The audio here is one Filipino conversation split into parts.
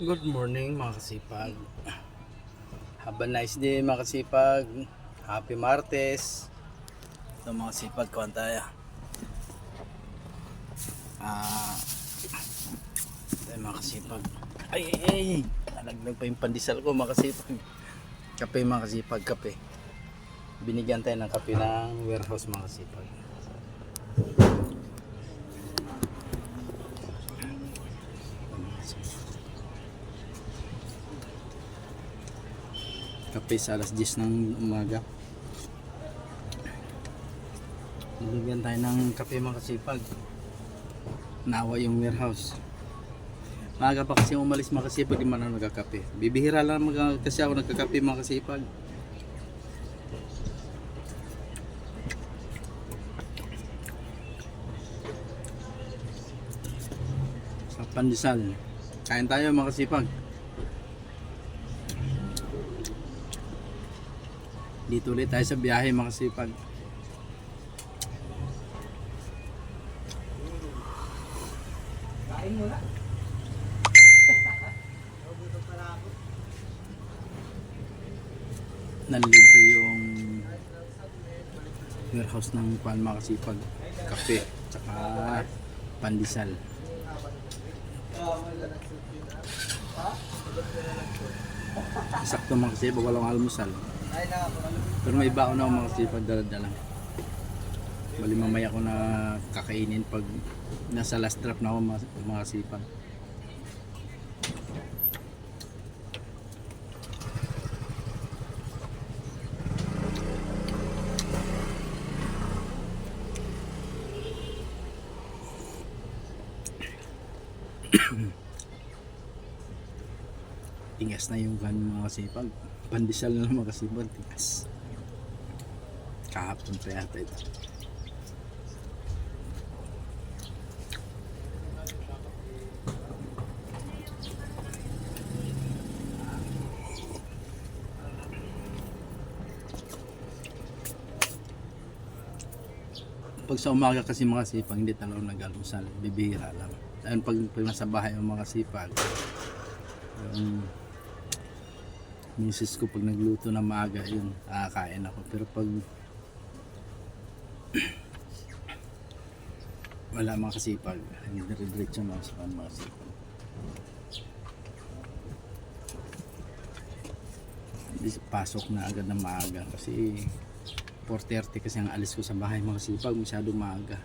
Good morning mga kasipag. Have a nice day mga kasipag. Happy Martes. Ito mga kasipag, kuhan tayo. Ito mga kasipag. Ay. Nalaglag pa yung pandesal ko mga kasipag. Kape mga kasipag, kape. Binigyan tayo ng kape ng warehouse mga kasipag. Kape sa alas 10 ng umaga. Nabigyan tayo ng kape mga kasipag. Nawa yung warehouse. Maaga pa kasi umalis mga kasipag, di man ako nagkakape. Bibihira lang kasi ako nagkakape mga kasipag. Sa pandesal. Kain tayo mga kasipag. Dito ulit tayo sa biyahe mga kasipag. Kain mo na. Nanlibre yung warehouse ng pan mga kasipag. Kape, tsaka pandesal. Sakto mga kasipag, walang almusal. Pero may baon na ako mga kasipag, dala-dala. Bali mamaya ko na kakainin pag nasa last drop na ako mga kasipag. Tingas na yung mga kasipag. Pandesal na mga kasipag, tingas. Kahapon pa yata ito. Pag sa umaga kasi mga kasipag, hindi talaga nag-almusal, bibihira lang. Ayun, pag nasa bahay ng mga kasipag, yung misis ko pag nagluto na maaga, yun, kakain ako. Pero pag wala mga kasipag, hindi dire-diretso na sa mga kasipag. Pasok na agad na maaga kasi 4:30 kasi ang alis ko sa bahay mga kasipag, masyado maaga.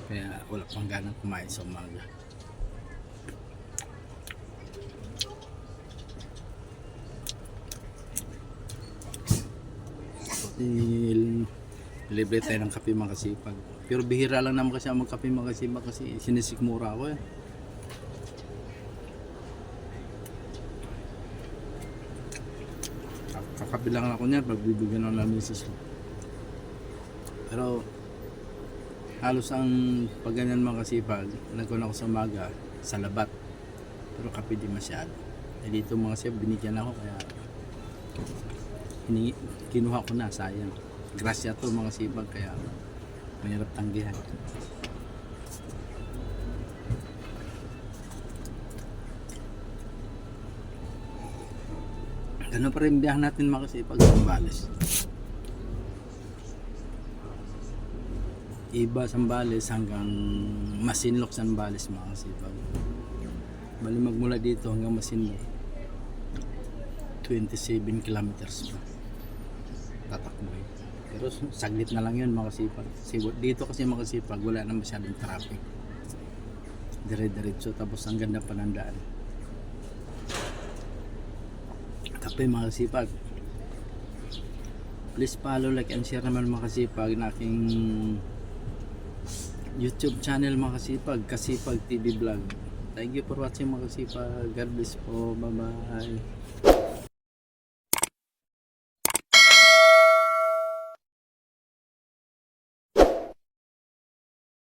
Kaya wala pang ganang kumain sa umaga. Libre tayo ng kape mga kasipag. Pero bihira lang naman kasi ang magkape mga kasipag kasi sinisikmura ako eh. Kakape lang ako niyan pag bibigyan ako ng misis ko. Pero halos ang pag ganyan mga kasipag, nagkuna ako sa umaga sa labat. Pero kape di masyado. Eh dito mga kasipag binigyan ako kaya kinuha ko na, sayang. Grasya to mga sipag kaya mahirap tanggihan. Ganun pa rin biyahan natin mga sipag sa Sambales. Iba Sambales hanggang Masinloc Sambales mga sipag. Bali magmula dito hanggang Masinloc 27 kilometers pa tatakboy. Pero saglit na lang yun mga kasipag. Dito kasi mga kasipag wala na masyadong traffic, dire-diretso, tapos ang ganda pa ng daan. Kape mga kasipag. Please follow, like and share naman mga kasipag na aking YouTube channel mga kasipag, Kasipag TV Vlog. Thank you for watching mga kasipag. God bless po. Bye bye.